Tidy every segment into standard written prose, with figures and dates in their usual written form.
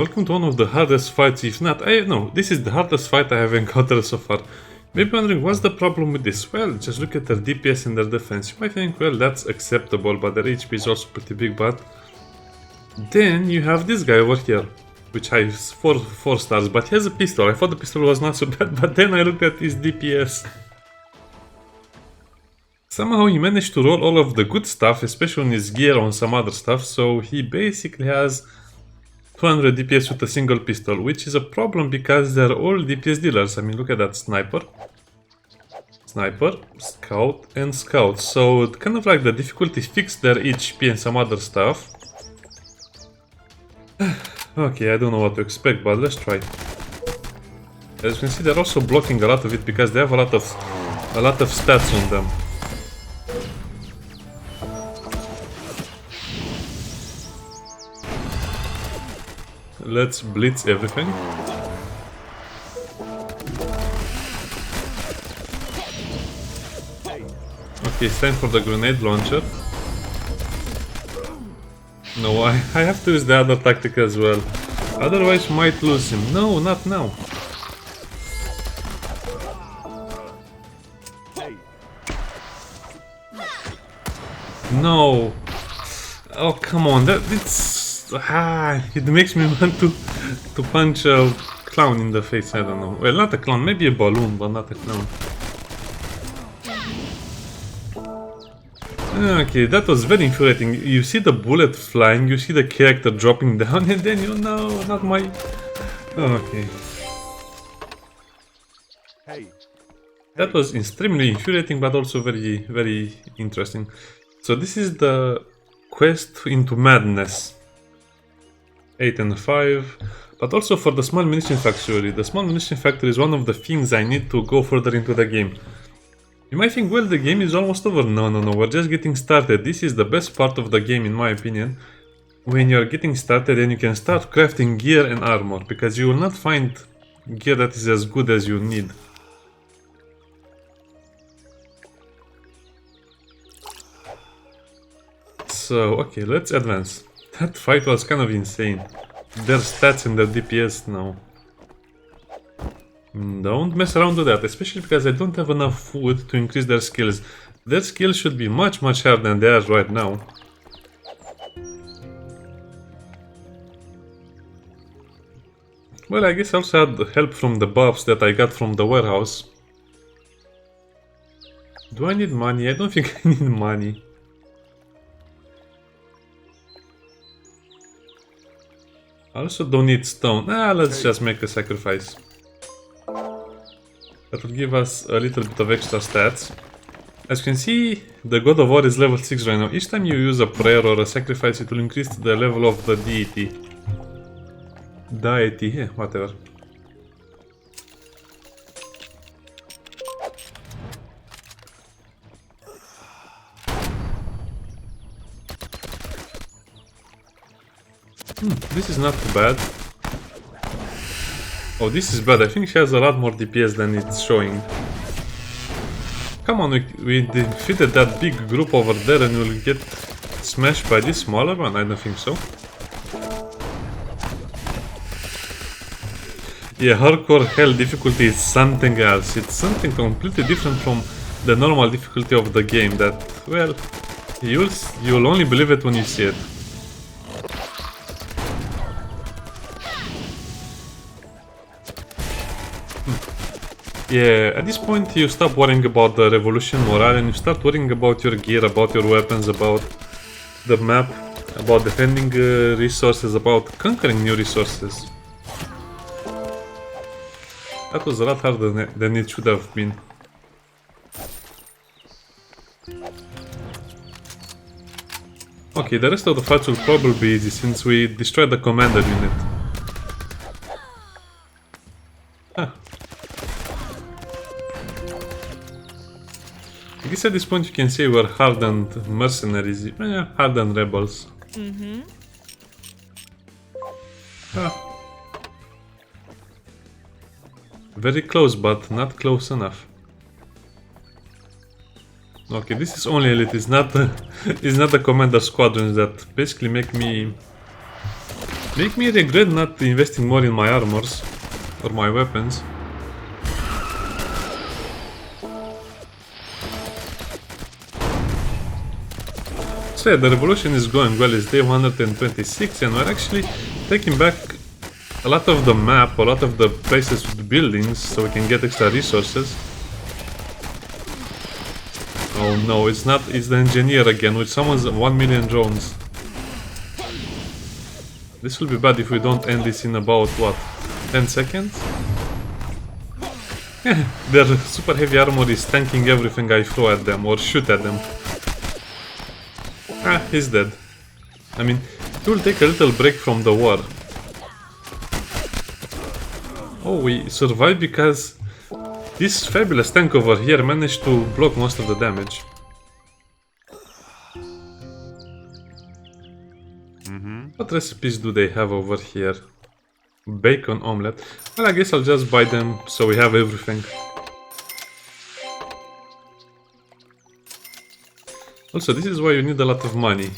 Welcome to one of the hardest fights, if not, no, this is the hardest fight I have encountered so far. Maybe wondering what's the problem with this? Well, just look at their DPS and their defense. You might think, well, that's acceptable, but their HP is also pretty big, but... Then you have this guy over here, which has 4 stars, but he has a pistol. I thought the pistol was not so bad, but then I looked at his DPS. Somehow he managed to roll all of the good stuff, especially on his gear, on some other stuff, so he basically has 200 DPS with a single pistol, which is a problem because they're all DPS dealers. I mean, look at that sniper, scout, and scout. So kind of like the difficulty fixed their HP and some other stuff. Okay, I don't know what to expect, but let's try. As you can see, they're also blocking a lot of it because they have a lot of stats on them. Let's blitz everything. Okay, it's time for the grenade launcher. No, I have to use the other tactic as well. Otherwise we might lose him. No, not now. No. Oh, come on. It makes me want to punch a clown in the face. I don't know. Well, not a clown. Maybe a balloon, but not a clown. Okay, that was very infuriating. You see the bullet flying, you see the character dropping down, and then you know, not my... Okay. That was extremely infuriating, but also very, very interesting. So this is the quest into madness. 8 and 5. But also for the small munition factory. The small munition factory is one of the things I need to go further into the game. You might think, well, the game is almost over. No, we're just getting started. This is the best part of the game, in my opinion. When you're getting started and you can start crafting gear and armor, because you will not find gear that is as good as you need. So, okay, let's advance. That fight was kind of insane. Their stats and their DPS now. Don't mess around with that, especially because I don't have enough food to increase their skills. Their skills should be much higher than they are right now. Well, I guess I also had help from the buffs that I got from the warehouse. Do I need money? I don't think I need money. I also don't need stone. Let's just make a sacrifice. That will give us a little bit of extra stats. As you can see, the God of War is level 6 right now. Each time you use a prayer or a sacrifice, it will increase the level of the deity. Deity, whatever. This is not too bad. Oh, this is bad. I think she has a lot more DPS than it's showing. Come on, we defeated that big group over there and we'll get smashed by this smaller one? I don't think so. Yeah, hardcore hell difficulty is something else. It's something completely different from the normal difficulty of the game that, well, you'll only believe it when you see it. Yeah, at this point you stop worrying about the revolution morale and you start worrying about your gear, about your weapons, about the map, about defending resources, about conquering new resources. That was a lot harder than it should have been. Okay, the rest of the fights will probably be easy since we destroyed the commander unit. I guess at this point you can say we're hardened mercenaries, hardened rebels. Very close, but not close enough. Okay, this is only elite. It's not the commander squadrons that basically make me make me regret not investing more in my armors or my weapons. So yeah, the revolution is going well. It's day 126 and we're actually taking back a lot of the map, a lot of the places with buildings so we can get extra resources. Oh no, it's not, it's the engineer again, which summons 1 million drones. This will be bad if we don't end this in about, what, 10 seconds? Their super heavy armor is tanking everything I throw at them or shoot at them. Ah, he's dead. I mean, he will take a little break from the war. Oh, we survived because this fabulous tank over here managed to block most of the damage. What recipes do they have over here? Bacon omelette. Well, I guess I'll just buy them so we have everything. Also, this is why you need a lot of money,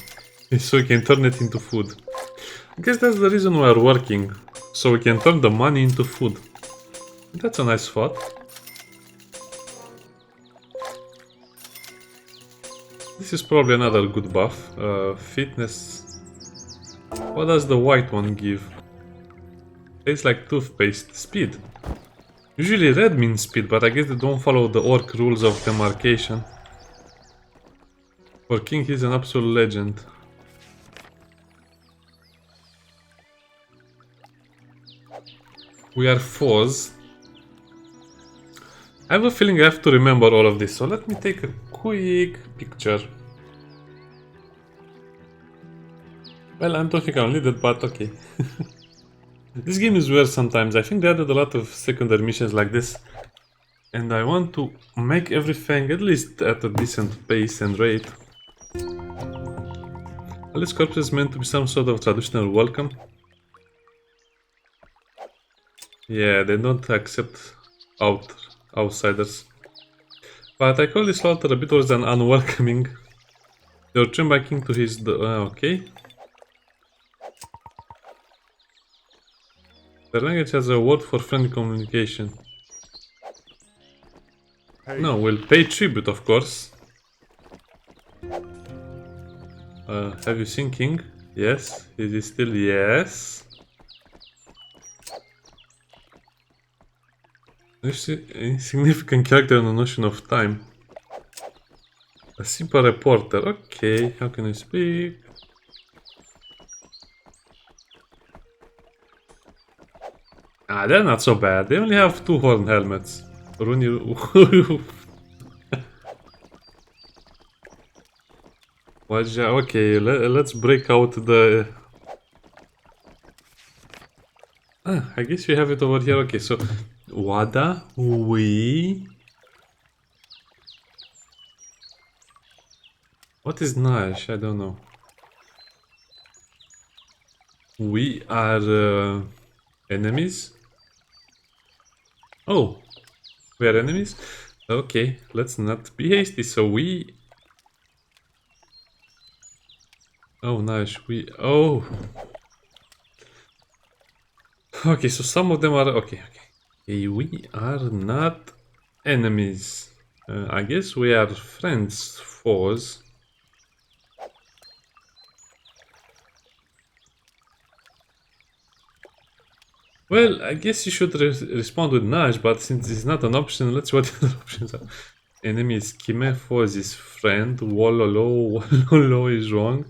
so you can turn it into food. I guess that's the reason we are working, so we can turn the money into food. That's a nice thought. This is probably another good buff. Fitness. What does the white one give? Tastes like toothpaste. Speed. Usually red means speed, but I guess they don't follow the orc rules of demarcation. For King, he's an absolute legend. We are foes. I have a feeling I have to remember all of this, so let me take a quick picture. Well, I don't think I'll need it, but okay. This game is weird sometimes. I think they added a lot of secondary missions like this. And I want to make everything at least at a decent pace and rate. This corpse is meant to be some sort of traditional welcome. Yeah, they don't accept outsiders. But I call this slaughter a bit worse than unwelcoming. They were trained by King to his... okay. The language has a word for friendly communication. Hey. No, we'll pay tribute, of course. Have you seen King? Yes. Is he still? Yes. Insignificant character in the notion of time. A simple reporter. Okay, how can I speak? Ah, they're not so bad. They only have 2 horn helmets. Rooney. Okay, let's break out the... I guess we have it over here. Okay, so... Wada, we... What is Nash? I don't know. We are enemies? Oh, we are enemies? Okay, let's not be hasty. So we... Oh, Nash, we... Oh! Okay, so some of them are... Okay. We are not enemies. I guess we are friends, foes. Well, I guess you should respond with Nash, but since it's not an option, let's see what the options are. Enemy is Kime, foes is friend, Wololo, Wololo is wrong.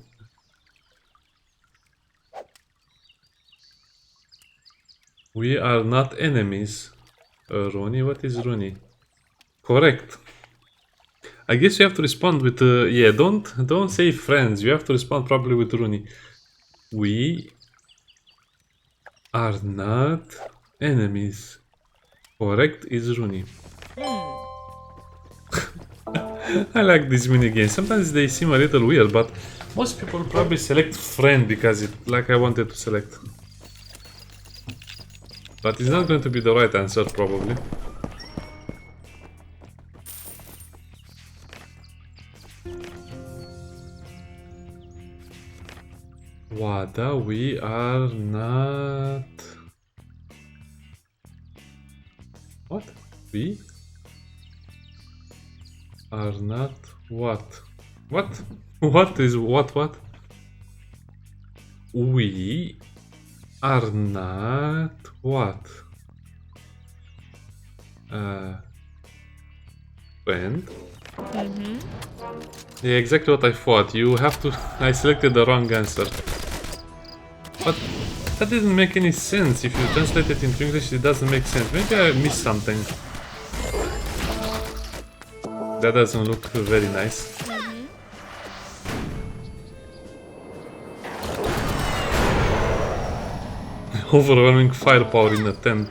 We are not enemies. Rooney, what is Rooney? Correct. I guess you have to respond with yeah, don't say friends. You have to respond probably with Rooney. We are not enemies. Correct is Rooney. I like these minigames. Sometimes they seem a little weird, but most people probably select friend because it like I wanted to select. But it's not going to be the right answer, probably. What? that we are not... What? We are not what? What? What is what? What? We are not what? Friend? Yeah, exactly what I thought. You have to... I selected the wrong answer. But that didn't make any sense. If you translate it into English, it doesn't make sense. Maybe I missed something. That doesn't look very nice. Overwhelming firepower in a tent.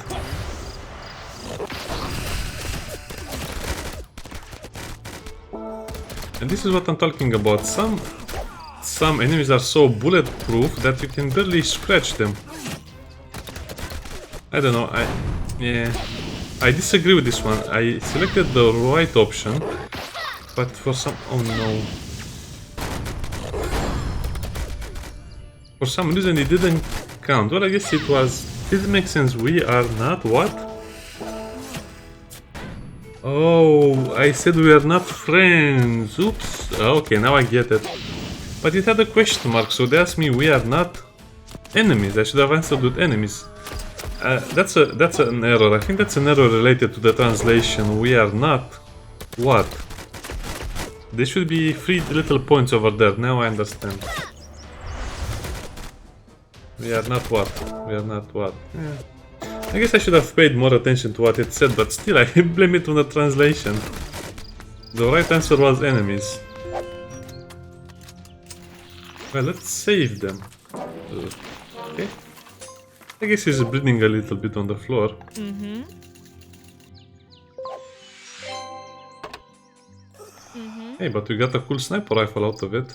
And this is what I'm talking about. Some enemies are so bulletproof that you can barely scratch them. I don't know, I disagree with this one. I selected the right option, but for some... oh no. For some reason it didn't count. Well, I guess it was... didn't make sense. We are not what? Oh, I said we are not friends. Oops. Okay, now I get it. But it had a question mark, so they asked me we are not enemies. I should have answered with enemies. That's an error. I think that's an error related to the translation. We are not what? There should be 3 little points over there. Now I understand. We are not what? We are not what? Yeah. I guess I should have paid more attention to what it said, but still I blame it on the translation. The right answer was enemies. Well, let's save them. Okay. I guess he's bleeding a little bit on the floor. Hey, but we got a cool sniper rifle out of it.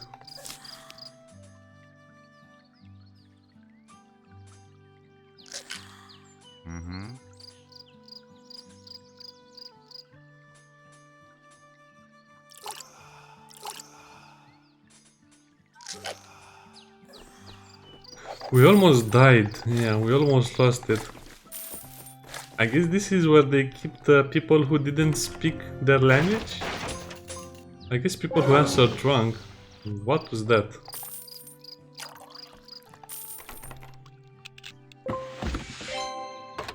We almost died. Yeah, we almost lost it. I guess this is where they keep the people who didn't speak their language? I guess people who answered wrong. What was that?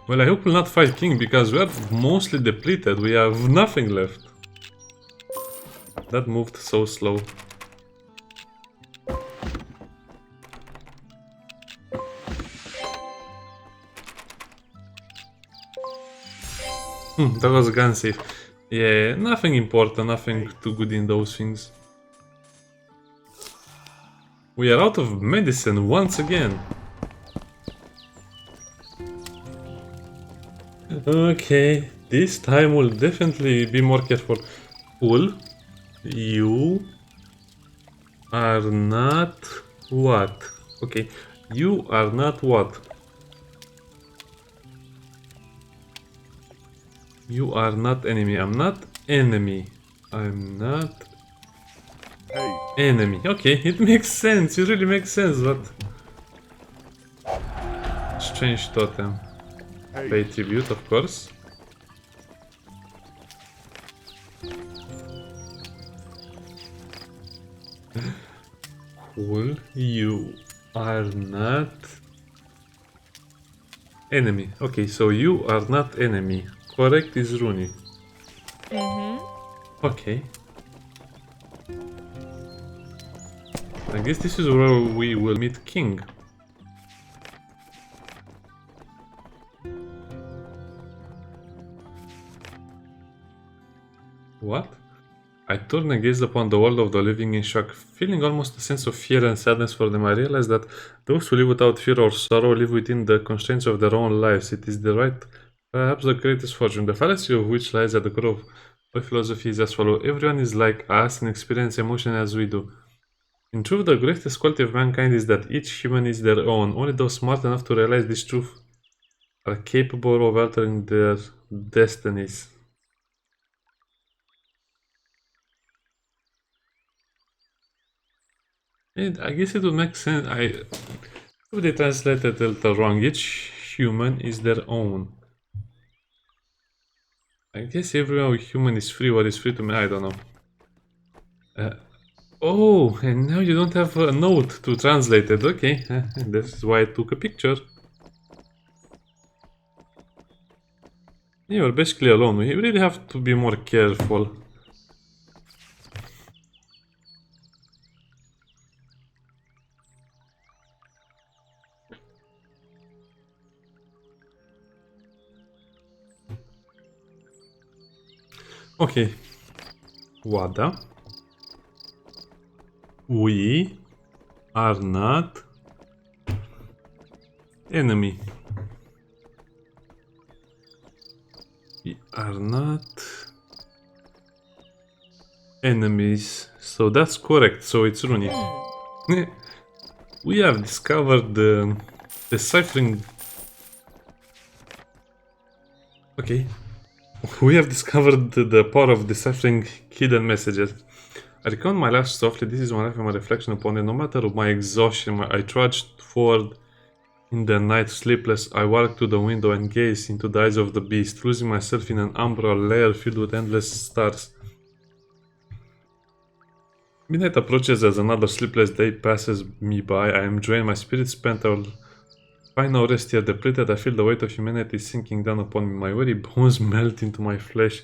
Well, I hope we'll not fight King, because we are mostly depleted. We have nothing left. That moved so slow. That was a gun safe. Yeah, nothing important, nothing too good in those things. We are out of medicine once again. Okay, this time we'll definitely be more careful. Cool. You are not what? Okay, you are not what? You are not enemy. I'm not enemy. I'm not enemy. Okay, it makes sense. It really makes sense. But strange totem. Pay tribute, of course. Cool. You are not enemy. Okay, so you are not enemy. Correct is Rooney. Okay. I guess this is where we will meet King. What? I turned and gazed upon the world of the living in shock, feeling almost a sense of fear and sadness for them. I realized that those who live without fear or sorrow live within the constraints of their own lives. It is the right, perhaps the greatest fortune, the fallacy of which lies at the core of my philosophy is as follows: everyone is like us and experience emotion as we do. In truth, the greatest quality of mankind is that each human is their own. Only those smart enough to realize this truth are capable of altering their destinies. I guess it would make sense. If they translated it wrong, each human is their own. I guess every human is free. What is free to me? I don't know. Oh, and now you don't have a note to translate it. Okay, this is why I took a picture. You're basically alone. We really have to be more careful. Okay. Wada. We are not enemy. We are not enemies. So that's correct. So it's Rooney. We have discovered the deciphering. Okay. We have discovered the power of deciphering hidden messages. I recount my life softly. This is my life and my reflection upon it. No matter my exhaustion, I trudged forward in the night, sleepless. I walked to the window and gazed into the eyes of the beast, losing myself in an umbral lair filled with endless stars. Midnight approaches as another sleepless day passes me by. I am drained, my spirit spent. I will find no rest here. Depleted, I feel the weight of humanity sinking down upon me. My very bones melt into my flesh.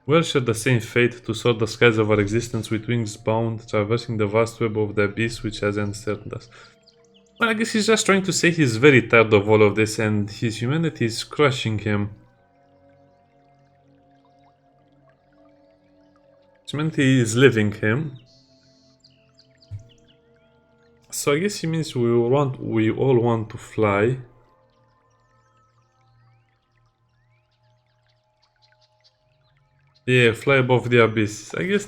We'll share the same fate, to soar the skies of our existence with wings bound, traversing the vast web of the abyss which has ensnared us. Well, I guess he's just trying to say he's very tired of all of this and his humanity is crushing him. Humanity is leaving him. So I guess he means we all want to fly. Yeah, fly above the abyss. I guess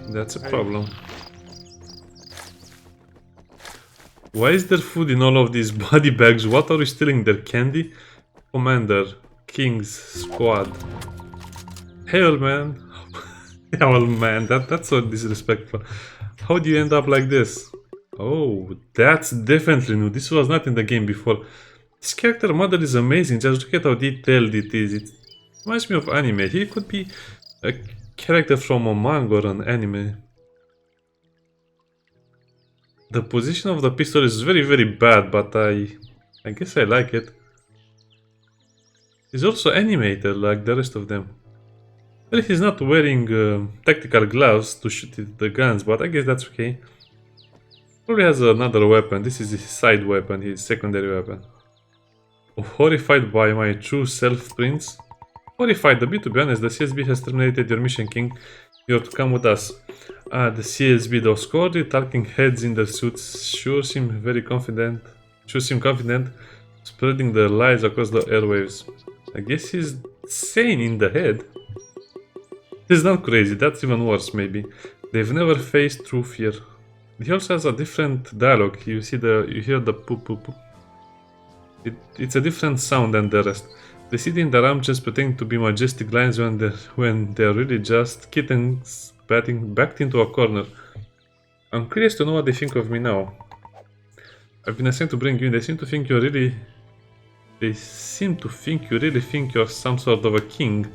that's a problem. Why is there food in all of these body bags? What are we stealing? Their candy? Commander, King's squad. Hell, man. Hell, man. That's so disrespectful. How do you end up like this? Oh, that's definitely new. This was not in the game before. This character model is amazing. Just look at how detailed it is. It reminds me of anime. He could be a character from a manga or an anime. The position of the pistol is very, very bad, but I guess I like it. He's also animated like the rest of them. Well, he's not wearing tactical gloves to shoot the guns, but I guess that's okay. Probably has another weapon. This is his side weapon, his secondary weapon. Horrified by my true self, Prince? Horrified a bit, to be honest. The CSB has terminated your mission, King. You're to come with us. The CSB, those squarely talking heads in their suits, sure seem confident, spreading their lies across the airwaves. I guess he's sane in the head. He's not crazy, that's even worse, maybe. They've never faced true fear. He also has a different dialogue. You hear the poop poop poop. It's a different sound than the rest. They sit in their armchairs pretending to be majestic lions when they're really just kittens backed into a corner. I'm curious to know what they think of me now. I've been assigned to bring you in. They seem to think you really think you're some sort of a king.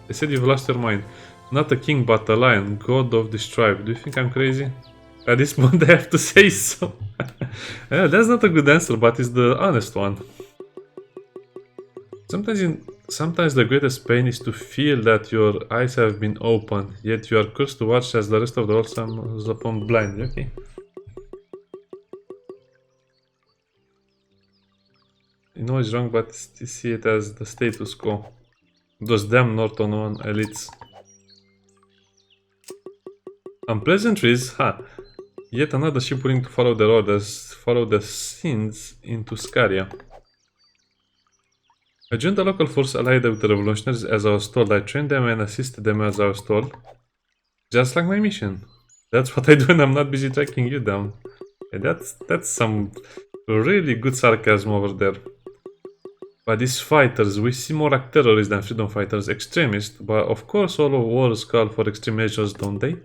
They said you've lost your mind. Not a king, but a lion, god of this tribe. Do you think I'm crazy? At this point, I have to say so. Yeah, that's not a good answer, but it's the honest one. Sometimes the greatest pain is to feel that your eyes have been opened, yet you are cursed to watch as the rest of the world stumbles upon blindly. Okay. You know it's wrong, but still see it as the status quo. Those damn Norton 1 elites. Unpleasantries? Ha! Yet another ship willing to follow their orders, follow the sins into Scaria. I joined the local force allied with the revolutionaries as I was told. I trained them and assisted them as I was told. Just like my mission. That's what I do when I'm not busy tracking you down. And that's some really good sarcasm over there. By these fighters, we see more like terrorists than freedom fighters, extremists, but of course all of wars call for extreme measures, don't they?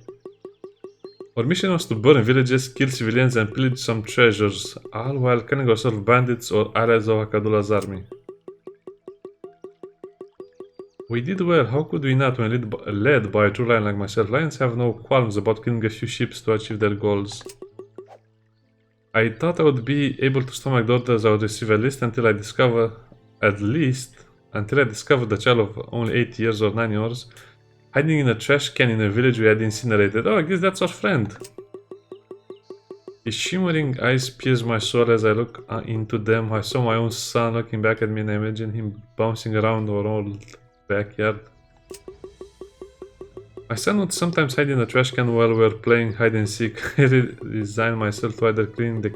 Our mission was to burn villages, kill civilians, and pillage some treasures, all while killing ourselves bandits or allies of Hakadula's army. We did well, how could we not when led by a true lion like myself? Lions have no qualms about killing a few sheep to achieve their goals. I thought I would be able to stomach the orders I would receive at least until I discovered the child of only 8 years or 9 years hiding in a trash can in a village we had incinerated. Oh, I guess that's our friend. His shimmering eyes pierced my soul as I look into them. I saw my own son looking back at me and I imagined him bouncing around our old backyard. My son would sometimes hide in a trash can while we were playing hide and seek. I resigned myself to either cleaning the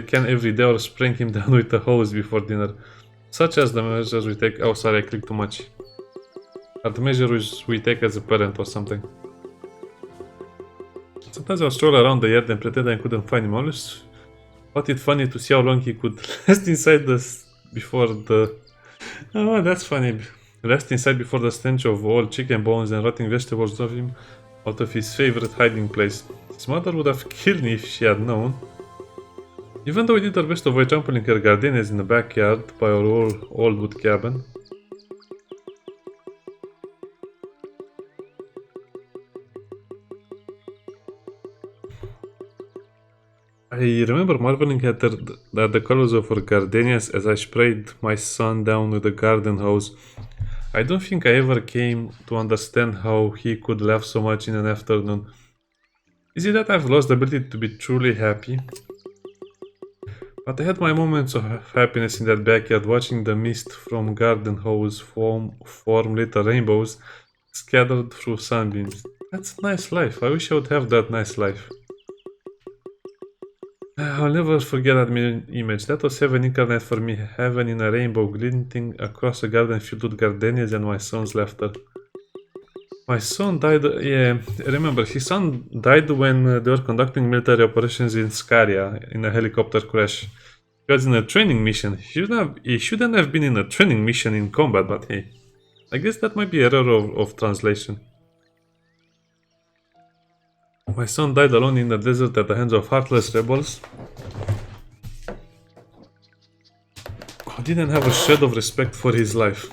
can every day or spraying him down with a hose before dinner. Such as the measures we take. Oh, sorry, I clicked too much. Are the measures we take as a parent or something. Sometimes I'll stroll around the yard and pretend I couldn't find him. Always thought it funny to see how long he could rest inside before the. Oh, that's funny. Rest inside before the stench of old chicken bones and rotting vegetables drove him out of his favorite hiding place. His mother would have killed me if she had known. Even though we did our best to avoid trampling her gardenias in the backyard by our old wood cabin. I remember marveling at the colors of her gardenias as I sprayed my son down with a garden hose. I don't think I ever came to understand how he could laugh so much in an afternoon. Is it that I've lost the ability to be truly happy? But I had my moments of happiness in that backyard, watching the mist from garden hose form little rainbows scattered through sunbeams. That's a nice life. I wish I would have that nice life. I'll never forget that image. That was heaven incarnate for me. Heaven in a rainbow glinting across a garden filled with gardenias and my son's laughter. My son died, yeah, remember, his son died when they were conducting military operations in Skaria in a helicopter crash. He was in a training mission. He shouldn't have been in a training mission in combat, but hey, I guess that might be error of translation. My son died alone in the desert at the hands of heartless rebels who didn't have a shred of respect for his life.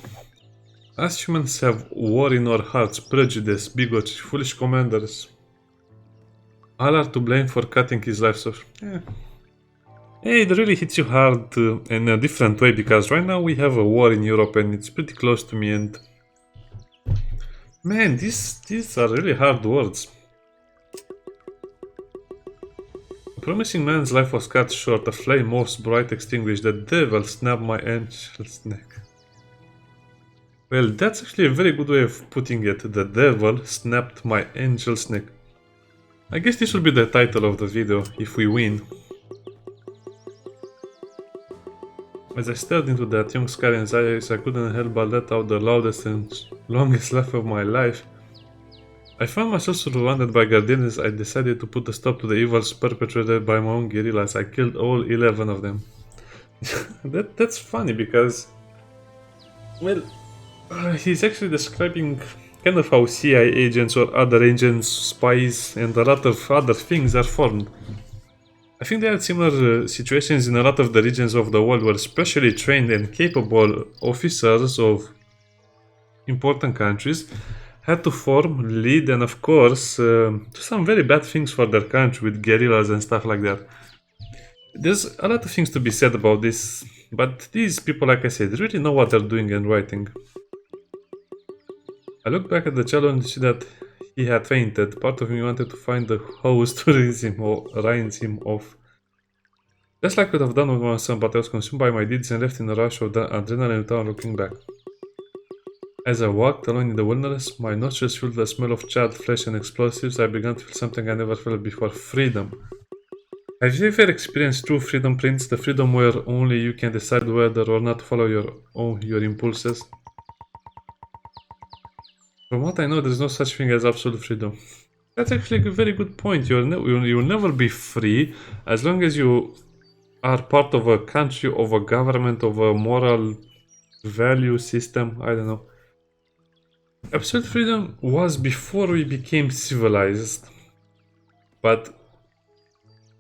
Us humans have war in our hearts, prejudice, bigotry, foolish commanders. All are to blame for cutting his life short. Hey, it really hits you hard in a different way, because right now we have a war in Europe and it's pretty close to me, and man, these are really hard words. A promising man's life was cut short, a flame most bright extinguished, the devil snapped my angel's neck. Well, that's actually a very good way of putting it. The devil snapped my angel's neck. I guess this will be the title of the video if we win. As I stared into that young Skarian's eyes, I couldn't help but let out the loudest and longest laugh of my life. I found myself surrounded by gardenias. I decided to put a stop to the evils perpetrated by my own guerrillas. I killed all 11 of them. That's funny because, well, he's actually describing kind of how CIA agents or other agents, spies, and a lot of other things are formed. I think there are similar situations in a lot of the regions of the world where specially trained and capable officers of important countries had to form, lead, and of course do some very bad things for their country with guerrillas and stuff like that. There's a lot of things to be said about this, but these people, like I said, really know what they're doing and writing. I looked back at the child and see that he had fainted. Part of me wanted to find the hose to rinse him off. Just like I could have done with my son, but I was consumed by my deeds and left in a rush of the adrenaline without looking back. As I walked alone in the wilderness, my nostrils filled the smell of charred flesh and explosives. I began to feel something I never felt before: freedom. Have you ever experienced true freedom, Prince? The freedom where only you can decide whether or not to follow your impulses? From what I know, there's no such thing as absolute freedom. That's actually a very good point. You'll never be free as long as you are part of a country, of a government, of a moral value system. I don't know. Absolute freedom was before we became civilized. But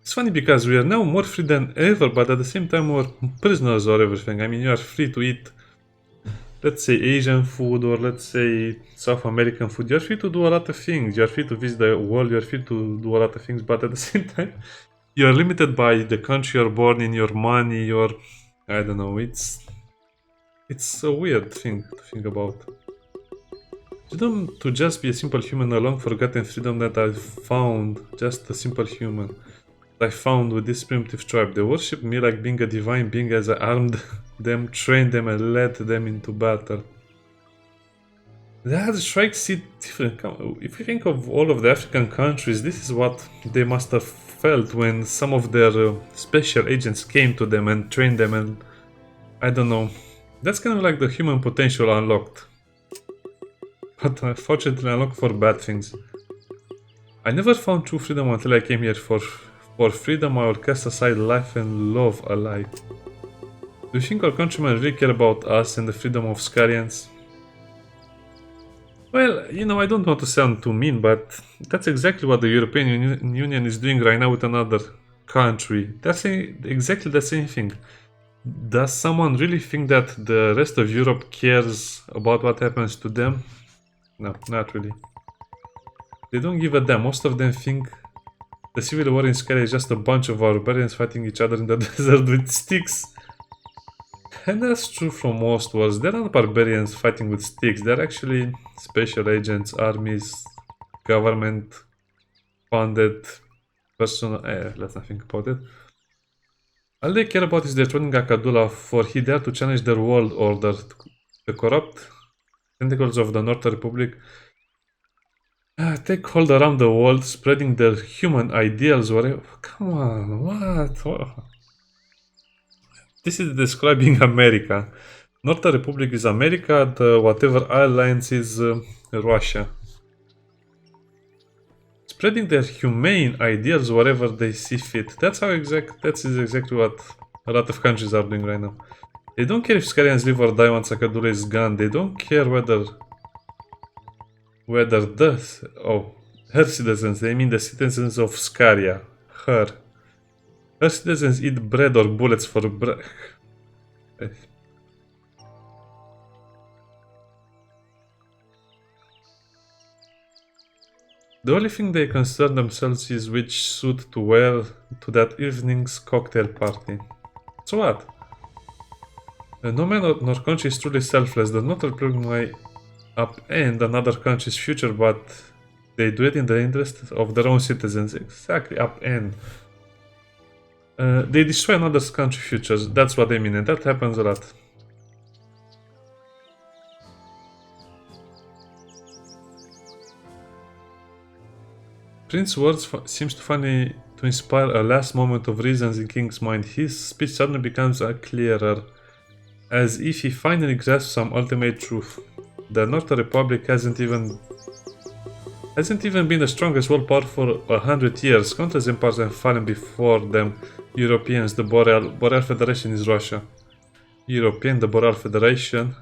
it's funny because we are now more free than ever, but at the same time we're prisoners of everything. I mean, you are free to eat, let's say, Asian food or let's say South American food. You're free to do a lot of things. You're free to visit the world. You're free to do a lot of things, but at the same time, you're limited by the country you're born in, your money, your... I don't know, it's a weird thing to think about. Freedom to just be a simple human, a long forgotten freedom that I found, just a simple human. I found with this primitive tribe. They worship me like being a divine being as I armed them, trained them, and led them into battle. That strikes it different. If you think of all of the African countries, this is what they must have felt when some of their special agents came to them and trained them, and I don't know. That's kind of like the human potential unlocked. But unfortunately unlocked for bad things. I never found true freedom until I came here. For freedom I will cast aside life and love alike. Do you think our countrymen really care about us and the freedom of Scarians? Well, you know, I don't want to sound too mean, but that's exactly what the European Union is doing right now with another country. That's exactly the same thing. Does someone really think that the rest of Europe cares about what happens to them? No, not really. They don't give a damn. Most of them think the civil war in Skyrim is just a bunch of barbarians fighting each other in the desert with sticks. And that's true for most wars. They're not barbarians fighting with sticks. They're actually special agents, armies, government funded personal... let's not think about it. All they care about is destroying Akadula, for he dared to challenge their world order. The corrupt tentacles of the North Republic take hold around the world, spreading their human ideals wherever... Come on, what? This is describing America. North Republic is America, the whatever alliance is Russia. Spreading their humane ideals wherever they see fit. That is exactly what a lot of countries are doing right now. They don't care if Scarians live or die once Akadura is gone. They don't care whether her citizens, they mean the citizens of Scaria. Her citizens eat bread or bullets for bread. The only thing they concern themselves is which suit to wear to that evening's cocktail party. So what? No man nor country is truly selfless. The North Republic might upend another country's future, but they do it in the interest of their own citizens. Exactly, upend. They destroy another country's futures. That's what they mean, and that happens a lot. Prince's words seems to finally to inspire a last moment of reasons in King's mind. His speech suddenly becomes clearer, as if he finally grasps some ultimate truth. The North Republic hasn't even been the strongest world power for 100 years. Countless empires have fallen before them. Europeans, the Boreal Federation is Russia. The Boreal Federation,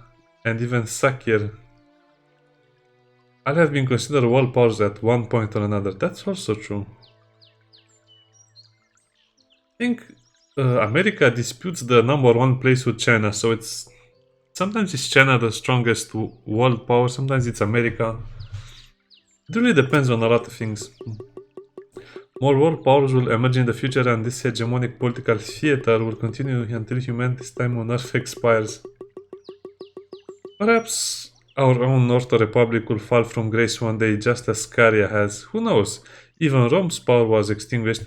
and even Sakir. All have been considered world powers at one point or another. That's also true. I think America disputes the #1 place with China, so sometimes it's China the strongest world power, sometimes it's America. It really depends on a lot of things. More world powers will emerge in the future, and this hegemonic political theater will continue until humanity's time on Earth expires. Perhaps our own North Republic will fall from grace one day, just as Scaria has. Who knows? Even Rome's power was extinguished.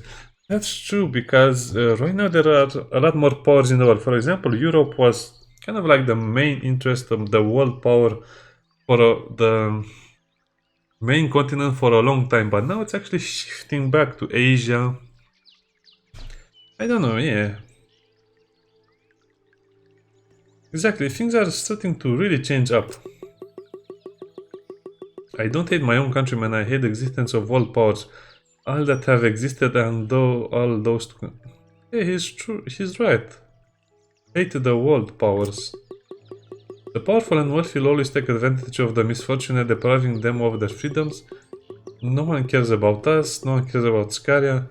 That's true, because right now there are a lot more powers in the world. For example, Europe was kind of like the main interest of the world power for the main continent for a long time, but now it's actually shifting back to Asia. I don't know, yeah. Exactly, things are starting to really change up. I don't hate my own countrymen, I hate the existence of world powers. All that have existed and all those... Yeah, he's right. Hate the world powers. The powerful and wealthy will always take advantage of the misfortunate, depriving them of their freedoms. No one cares about us, no one cares about Scaria.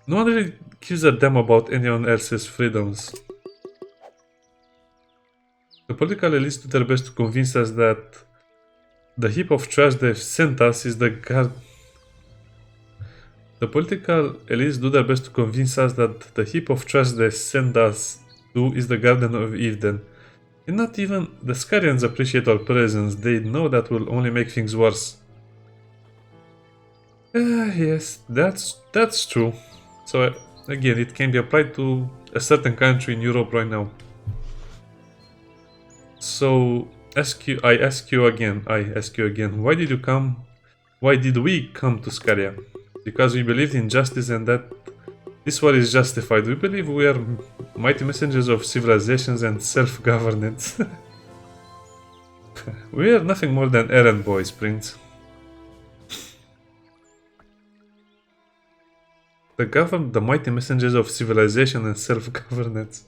No one really gives a damn about anyone else's freedoms. The political elites do their best to convince us that the heap of trash they've sent us is the guard. The political elites do their best to convince us that the heap of trash they send us to is the Garden of Eden. And not even the Scarians appreciate our presence, they know that will only make things worse. Yes, that's true. So again, it can be applied to a certain country in Europe right now. So I ask you again, why did you come? Why did we come to Scaria? Because we believed in justice and that this war is justified. We believe we are mighty messengers of civilizations and self-governance. We are nothing more than errand boys, Prince. The mighty messengers of civilization and self-governance.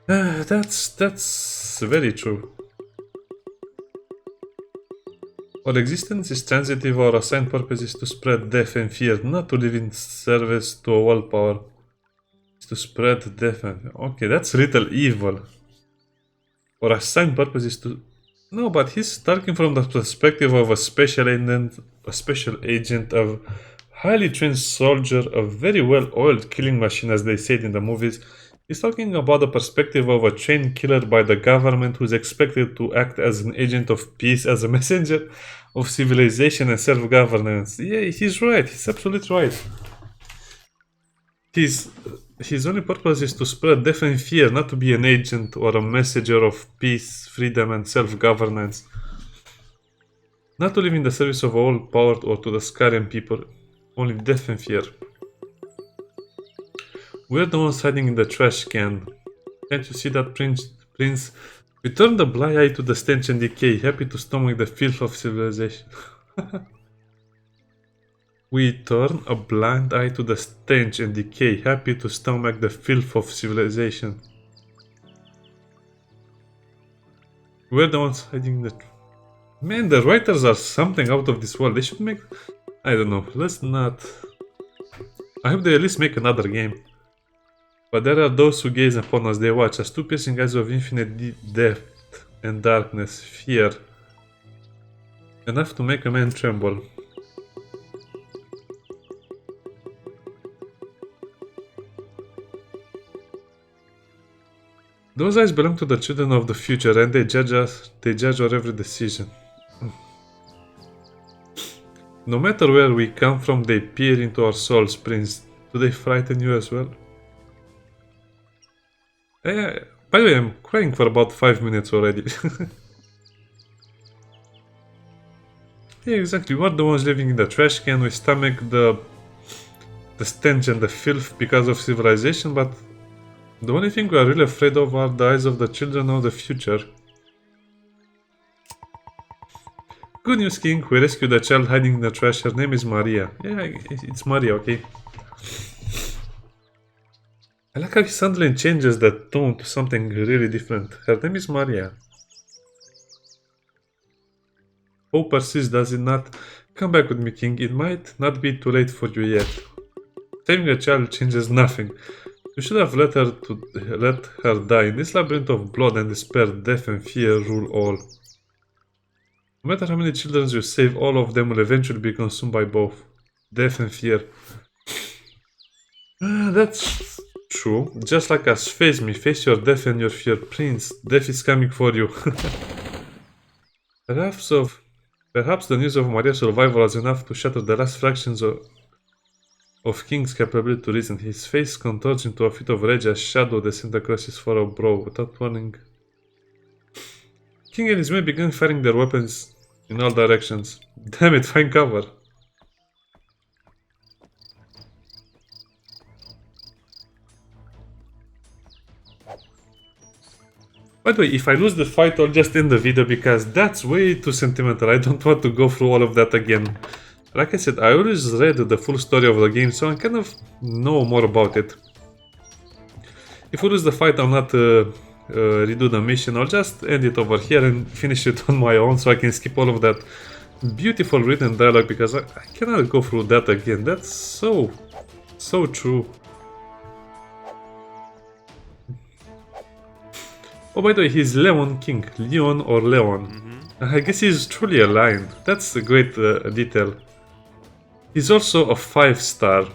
That's very true. Our existence is transitive, our assigned purpose is to spread death and fear, not to live in service to a world power. It's to spread death and... Okay, that's little evil. Our assigned purpose is to... No, but he's talking from the perspective of a special agent, a highly trained soldier, a very well-oiled killing machine, as they said in the movies. He's talking about the perspective of a trained killer by the government who's expected to act as an agent of peace, as a messenger of civilization and self-governance. Yeah, he's right. He's absolutely right. His only purpose is to spread death and fear, not to be an agent or a messenger of peace, freedom, and self-governance. Not to live in the service of all power or to the Scarian people. Only death and fear. We're the ones hiding in the trash can. Can't you see that, Prince? We turn the blind eye to the stench and decay, happy to stomach the filth of civilization. We turn a blind eye to the stench and decay, happy to stomach the filth of civilization. We're the ones hiding the... Man, the writers are something out of this world. They should make... I don't know, let's not... I hope they at least make another game. But there are those who gaze upon us, they watch us, two piercing eyes of infinite depth and darkness, fear. Enough to make a man tremble. Those eyes belong to the children of the future and they judge us, they judge our every decision. No matter where we come from, they peer into our souls, Prince. Do they frighten you as well? By the way, I'm crying for about 5 minutes already. Yeah, exactly. We're the ones living in the trash can. We stomach the stench and the filth because of civilization, but the only thing we are really afraid of are the eyes of the children of the future. Good news, King. We rescued a child hiding in the trash. Her name is Maria. Yeah, it's Maria, okay? I like how he suddenly changes the tone to something really different. Her name is Maria. Hope persists, does it not? Come back with me, King. It might not be too late for you yet. Saving a child changes nothing. You should have let her die. In this labyrinth of blood and despair, death and fear rule all. No matter how many children you save, all of them will eventually be consumed by both death and fear. That's true. Just like us, face me, face your death and your fear. Prince, death is coming for you. Perhaps the news of Maria's survival was enough to shatter the last fractions of King's capability to reason. His face contorts into a fit of rage as shadow descends across his furrowed brow. Without warning, King and his men began firing their weapons in all directions. Damn it, find cover. By the way, if I lose the fight, I'll just end the video because that's way too sentimental. I don't want to go through all of that again. Like I said, I always read the full story of the game, so I kind of know more about it. If we lose the fight, I'll not redo the mission. I'll just end it over here and finish it on my own so I can skip all of that beautiful written dialogue, because I cannot go through that again. That's so true. Oh, by the way, he's Leon King. Leon or Leon. I guess he's truly a lion. That's a great detail. He's also a 5-star.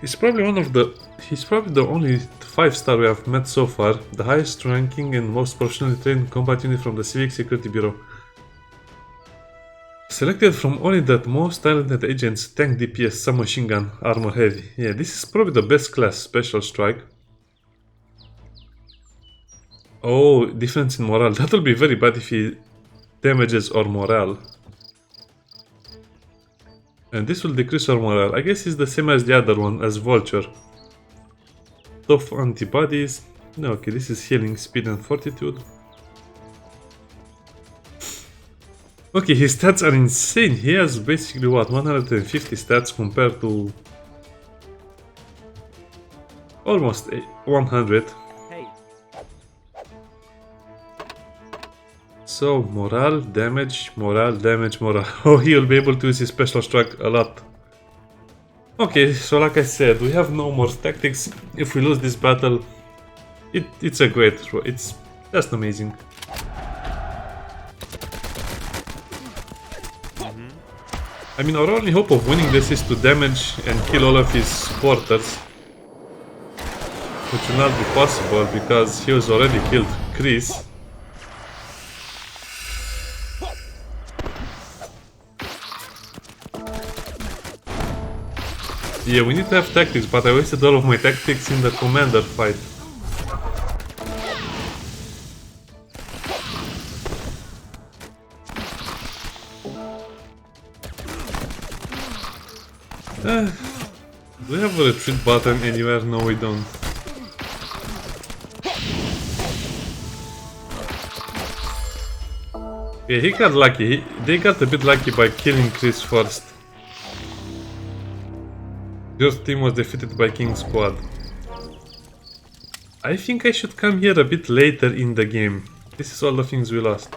He's probably the only 5-star we have met so far. The highest ranking and most professionally trained combat unit from the Civic Security Bureau. Selected from only the most talented agents, tank DPS, submachine gun, armor heavy. Yeah, this is probably the best class, special strike. Oh, difference in morale. That will be very bad if he damages our morale. And this will decrease our morale. I guess it's the same as the other one, as Vulture. Tough antibodies. No, okay, this is healing, speed and fortitude. Okay, his stats are insane. He has basically what, 150 stats compared to almost 100. So, morale, damage, morale, damage, morale. Oh, he'll be able to use his special strike a lot. Okay, so like I said, we have no more tactics. If we lose this battle, it's a great throw. It's just amazing. I mean, our only hope of winning this is to damage and kill all of his supporters. Which will not be possible because he was already killed Chris. Yeah, we need to have tactics, but I wasted all of my tactics in the commander fight. Do we have a retreat button anywhere? No, we don't. Yeah, he got lucky. They got a bit lucky by killing Chris first. Your team was defeated by King Squad. I think I should come here a bit later in the game. This is all the things we lost.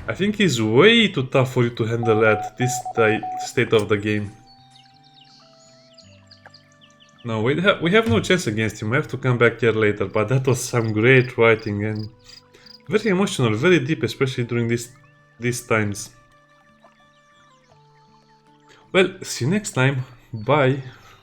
I think it's way too tough for you to handle at this state of the game. No, we have no chance against him. We have to come back here later, but that was some great writing and very emotional, very deep, especially during these times. Well, see you next time. Bye.